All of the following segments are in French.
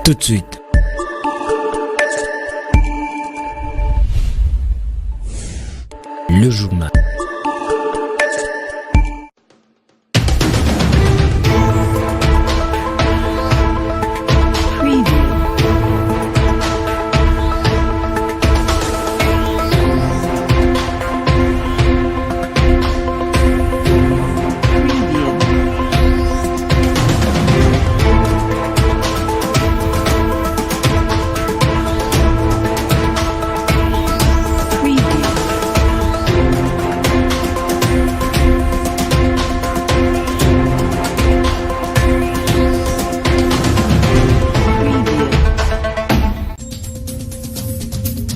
tout de suite. Le journal.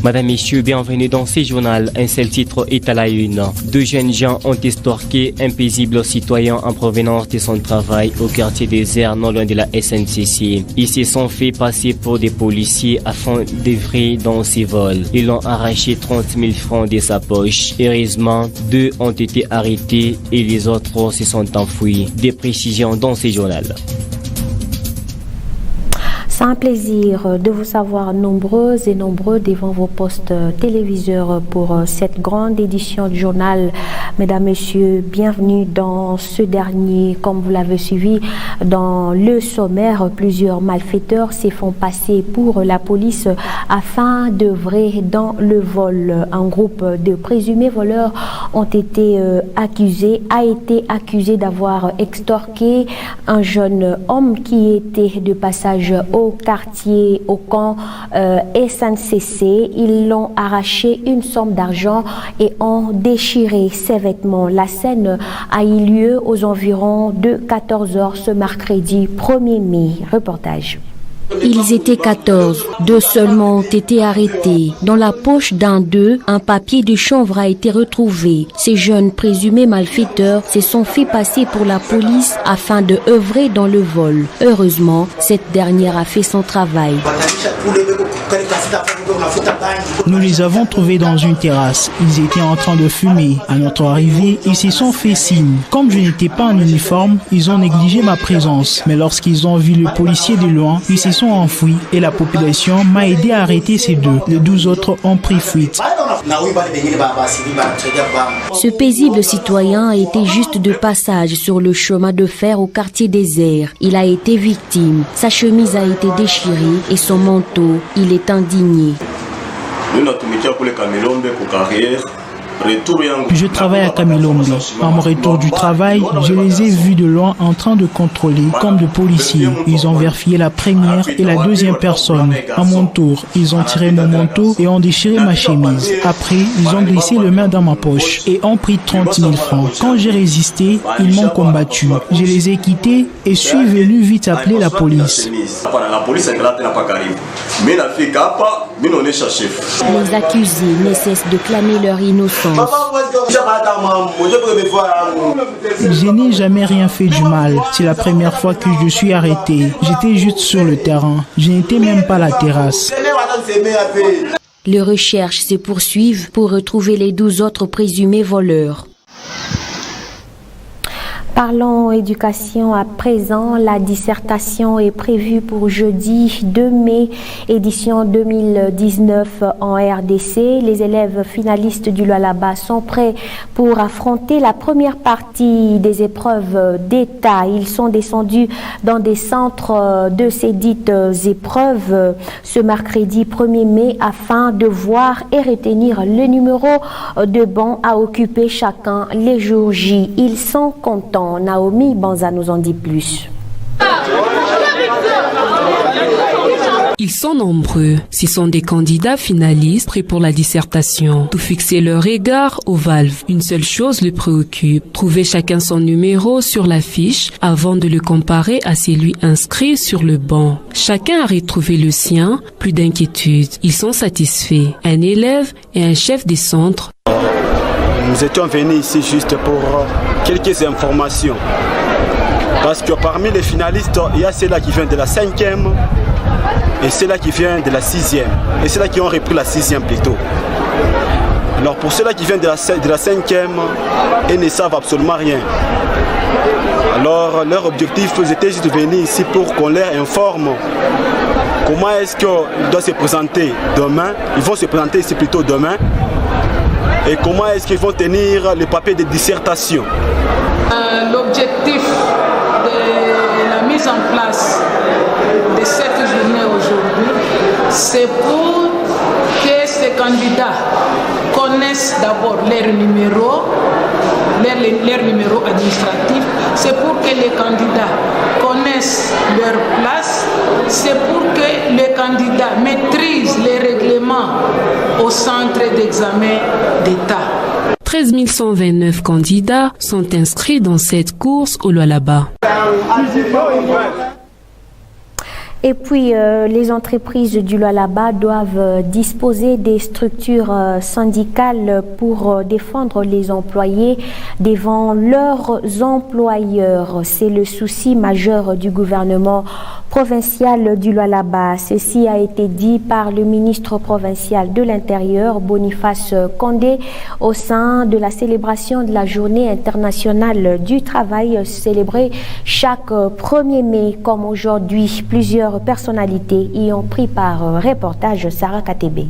Madame, Messieurs, bienvenue dans ce journal. Un seul titre est à la une. 2 jeunes gens ont estorqué un paisible citoyen en provenance de son travail au quartier des Airs, non loin de la SNCC. Ils se sont fait passer pour des policiers afin d'œuvrer dans ces vols. Ils ont arraché 30 000 francs de sa poche. Heureusement, 2 ont été arrêtés et les autres se sont enfuis. Des précisions dans ce journal. C'est un plaisir de vous savoir nombreuses et nombreux devant vos postes téléviseurs pour cette grande édition du journal. Mesdames, Messieurs, bienvenue dans ce dernier. Comme vous l'avez suivi dans le sommaire, plusieurs malfaiteurs se font passer pour la police afin d'œuvrer dans le vol. Un groupe de présumés voleurs a été accusé d'avoir extorqué un jeune homme qui était de passage au quartier, au camp SNCC. Ils l'ont arraché une somme d'argent et ont déchiré ses vêtements. La scène a eu lieu aux environs de 14h ce mercredi 1er mai. Reportage. Ils étaient 14. 2 seulement ont été arrêtés. Dans la poche d'un d'eux, un papier de chanvre a été retrouvé. Ces jeunes présumés malfaiteurs se sont fait passer pour la police afin de œuvrer dans le vol. Heureusement, cette dernière a fait son travail. Nous les avons trouvés dans une terrasse. Ils étaient en train de fumer. À notre arrivée, ils se sont fait signe. Comme je n'étais pas en uniforme, ils ont négligé ma présence. Mais lorsqu'ils ont vu le policier de loin, ils se sont enfouis et la population m'a aidé à arrêter ces 2. Les 12 autres ont pris fuite. Ce paisible citoyen a été juste de passage sur le chemin de fer au quartier des Airs. Il a été victime. Sa chemise a été déchirée et son manteau, il est indigné. Je travaille à Kamilombe. À mon retour du travail, je les ai vus de loin en train de contrôler comme de policiers. Ils ont vérifié la première et la deuxième personne. À mon tour, ils ont tiré mon manteau et ont déchiré ma chemise. Après, ils ont glissé le main dans ma poche et ont pris 30 000 francs. Quand j'ai résisté, ils m'ont combattu. Je les ai quittés et suis venu vite appeler la police. Les accusés ne cessent de clamer leur innocence. Je n'ai jamais rien fait du mal. C'est la première fois que je suis arrêté. J'étais juste sur le terrain. Je n'étais même pas à la terrasse. Les recherches se poursuivent pour retrouver les 12 autres présumés voleurs. Parlons éducation à présent. La dissertation est prévue pour jeudi 2 mai, édition 2019 en RDC. Les élèves finalistes du Lualaba sont prêts pour affronter la première partie des épreuves d'État. Ils sont descendus dans des centres de ces dites épreuves ce mercredi 1er mai afin de voir et retenir le numéro de banc à occuper chacun les jours J. Ils sont contents. Naomi Banza nous en dit plus. Ils sont nombreux. Ce sont des candidats finalistes prêts pour la dissertation. Tout fixer leur regard aux valves. Une seule chose le préoccupe. Trouver chacun son numéro sur la fiche avant de le comparer à celui inscrit sur le banc. Chacun a retrouvé le sien. Plus d'inquiétude. Ils sont satisfaits. Un élève et un chef des centres. Nous étions venus ici juste pour quelques informations. Parce que parmi les finalistes, il y a ceux-là qui viennent de la 5e et ceux-là qui viennent de la 6e. Et ceux-là qui ont repris la 6e plutôt. Alors pour ceux-là qui viennent de la 5e, ils ne savent absolument rien. Alors leur objectif, c'était juste de venir ici pour qu'on leur informe Comment est-ce qu'ils doivent se présenter demain? Ils vont se présenter ici plutôt demain. Et comment est-ce qu'ils vont tenir les papiers de dissertation? L'objectif de la mise en place de cette journée aujourd'hui, c'est pour que ces candidats connaissent d'abord leur numéro administratif, c'est pour que les candidats connaissent leur place, c'est pour que les candidats maîtrisent les règlements au centre d'examen d'État. 13 129 candidats sont inscrits dans cette course au Lualaba. Et puis, les entreprises du Lualaba doivent disposer des structures syndicales pour défendre les employés devant leurs employeurs. C'est le souci majeur du gouvernement provincial du Lualaba. Ceci a été dit par le ministre provincial de l'Intérieur, Boniface Condé, au sein de la célébration de la Journée internationale du travail célébrée chaque 1er mai. Comme aujourd'hui, plusieurs personnalités y ont pris part. Reportage Sarah Katebe.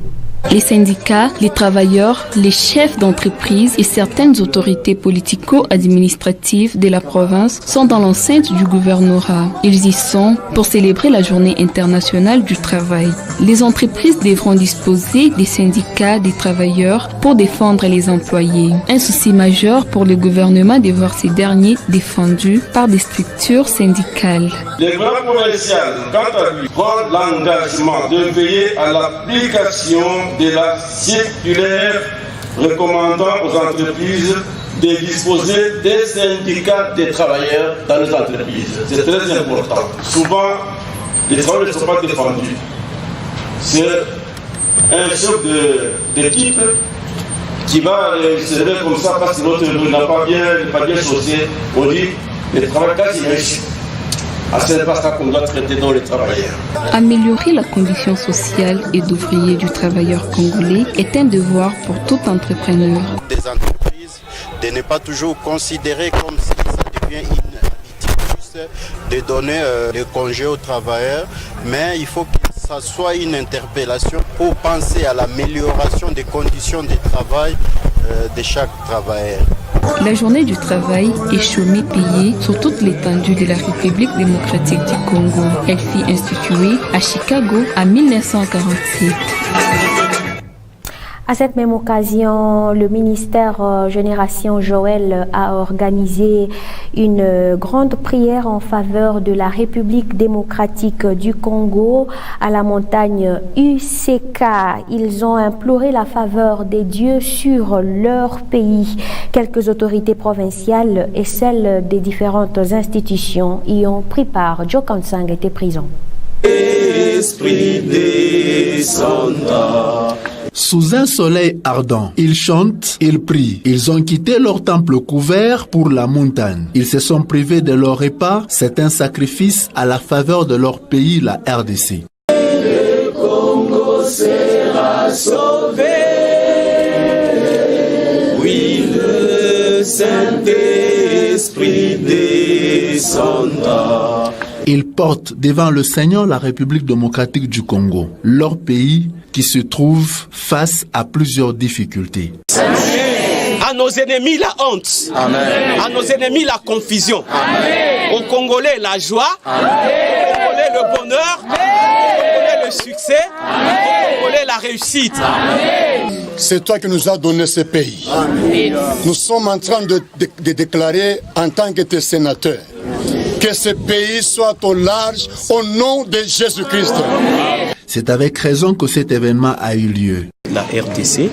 Les syndicats, les travailleurs, les chefs d'entreprise et certaines autorités politico-administratives de la province sont dans l'enceinte du gouvernorat. Ils y sont pour célébrer la Journée internationale du travail. Les entreprises devront disposer des syndicats des travailleurs pour défendre les employés. Un souci majeur pour le gouvernement de voir ces derniers défendus par des structures syndicales. Le gouvernement provincial, quant à lui, prend l'engagement de veiller à l'application de la circulaire recommandant aux entreprises de disposer des syndicats des travailleurs dans les entreprises. C'est très important. Souvent, les travailleurs ne sont pas défendus. C'est un chef d'équipe qui va se lever comme ça parce que l'autre n'a pas bien chaussé. On dit, le travail quasi réussi. C'est pas ça qu'on doit traiter dans les travailleurs. Améliorer la condition sociale et d'ouvrier du travailleur congolais est un devoir pour tout entrepreneur. Des entreprises de ne pas toujours considérer comme si ça devient une habitude de donner des congés aux travailleurs, mais il faut que ça soit une interpellation pour penser à l'amélioration des conditions de travail de chaque travailleur. La journée du travail est chômée payée sur toute l'étendue de la République démocratique du Congo. Elle fut instituée à Chicago en 1947. À cette même occasion, le ministère Génération Joël a organisé une grande prière en faveur de la République démocratique du Congo à la montagne UCK. Ils ont imploré la faveur des dieux sur leur pays. Quelques autorités provinciales et celles des différentes institutions y ont pris part. Joe Kansang était présent. Esprit descendant. Sous un soleil ardent, ils chantent, ils prient. Ils ont quitté leur temple couvert pour la montagne. Ils se sont privés de leur repas. C'est un sacrifice à la faveur de leur pays, la RDC. Le Congo sera sauvé. Oui, le Saint-Esprit descendra. Ils portent devant le Seigneur la République démocratique du Congo, leur pays qui se trouve face à plusieurs difficultés. À nos ennemis la honte, amen. À nos ennemis la confusion, amen. Aux Congolais la joie, amen. Aux Congolais le bonheur, amen. Aux Congolais le succès, amen. Aux Congolais la réussite. Amen. C'est toi qui nous as donné ce pays. Amen. Nous sommes en train de déclarer en tant que tes sénateurs que ce pays soit au large au nom de Jésus-Christ. C'est avec raison que cet événement a eu lieu. La RDC,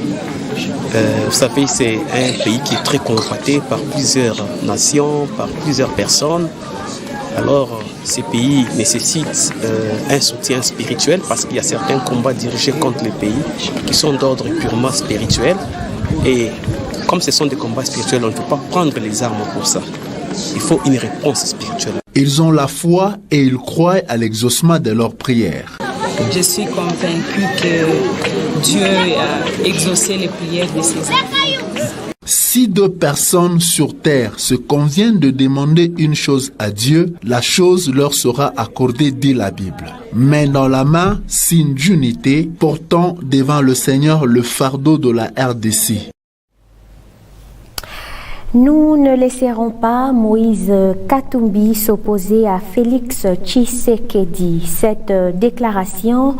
vous savez, c'est un pays qui est très convoité par plusieurs nations, par plusieurs personnes. Alors, ces pays nécessitent un soutien spirituel parce qu'il y a certains combats dirigés contre les pays qui sont d'ordre purement spirituel. Et comme ce sont des combats spirituels, on ne peut pas prendre les armes pour ça. Il faut une réponse spirituelle. Ils ont la foi et ils croient à l'exaucement de leurs prières. Je suis convaincu que Dieu a exaucé les prières de ses enfants. Si deux personnes sur terre se conviennent de demander une chose à Dieu, la chose leur sera accordée, dit la Bible. Main dans la main, signe d'unité, portant devant le Seigneur le fardeau de la RDC. Nous ne laisserons pas Moïse Katumbi s'opposer à Félix Tshisekedi. Cette déclaration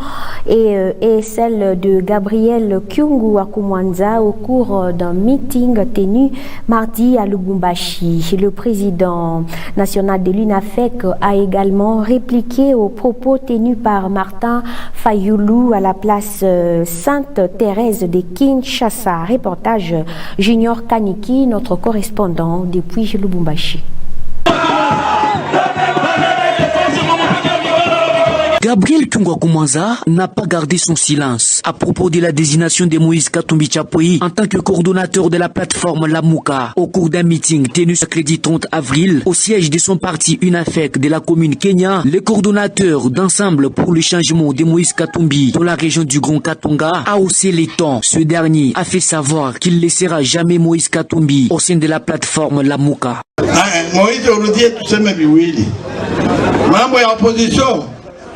est celle de Gabriel Kyungu Akumwanza au cours d'un meeting tenu mardi à Lubumbashi. Le président national de l'UNAFEC a également répliqué aux propos tenus par Martin Fayulu à la place Sainte-Thérèse de Kinshasa. Reportage Junior Kaniki, notre correspondant depuis Lubumbashi. Gabriel Kyungu Akumwanza n'a pas gardé son silence à propos de la désignation de Moïse Katumbi Tchapoui en tant que coordonnateur de la plateforme Lamuka au cours d'un meeting tenu ce mercredi 30 avril au siège de son parti UNAFEC de la commune Kenya. Le coordonnateur d'ensemble pour le changement de Moïse Katumbi dans la région du Grand Katonga a haussé les tons. Ce dernier a fait savoir qu'il ne laissera jamais Moïse Katumbi au sein de la plateforme Lamuka. Moïse aujourd'hui tout ça mais oui. Membre de l'opposition.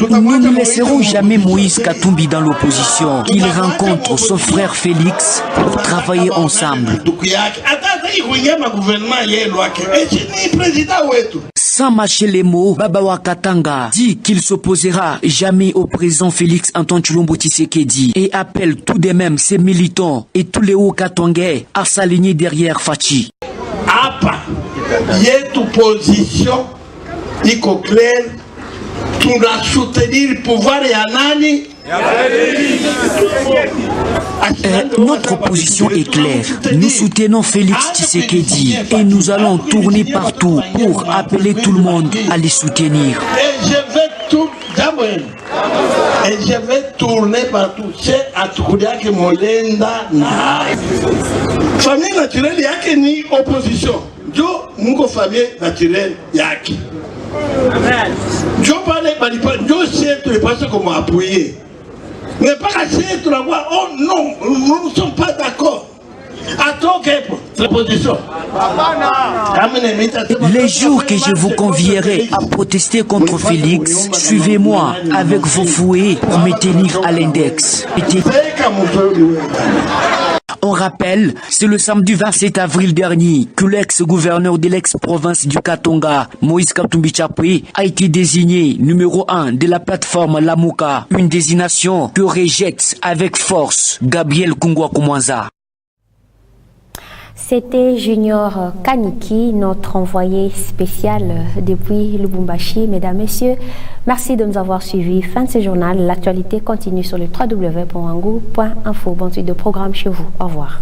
Nous ne laisserons jamais Moïse Katumbi dans l'opposition. Il rencontre son frère Félix pour travailler ensemble. Sans mâcher les mots, Baba Katanga dit qu'il s'opposera jamais au président Félix Antoine Tshilombo Tshisekedi et appelle tout de même ses militants et tous les hauts Katongais à s'aligner derrière Fachi. Apa, y'a position, y clair. Pour soutenir le pouvoir et Anani. Notre position est claire. Nous soutenons Félix Tshisekedi et nous allons tourner partout pour appeler tout le monde à les soutenir. Et je vais tourner partout. C'est à Touria que Molenda n'a. Famille naturelle, il n'y a que ni opposition. Je, mon famille naturelle, il y a qui. Je parle de sais tous les personnes qu'on m'a appuyé. Mais pas assez de la voix. Oh non, nous ne sommes pas d'accord. Les jours que je vous convierai à protester contre Félix, suivez-moi avec vos fouets pour me tenir à l'index. On rappelle, c'est le samedi 27 avril dernier que l'ex-gouverneur de l'ex-province du Katonga, Moïse Katumbi Tchapoui, a été désigné numéro 1 de la plateforme Lamuka, une désignation que rejette avec force Gabriel Kyungu Akumwanza. C'était Junior Kaniki, notre envoyé spécial depuis Lubumbashi. Mesdames, Messieurs, merci de nous avoir suivis. Fin de ce journal. L'actualité continue sur le www.wangou.info. Bon suite de programme chez vous. Au revoir.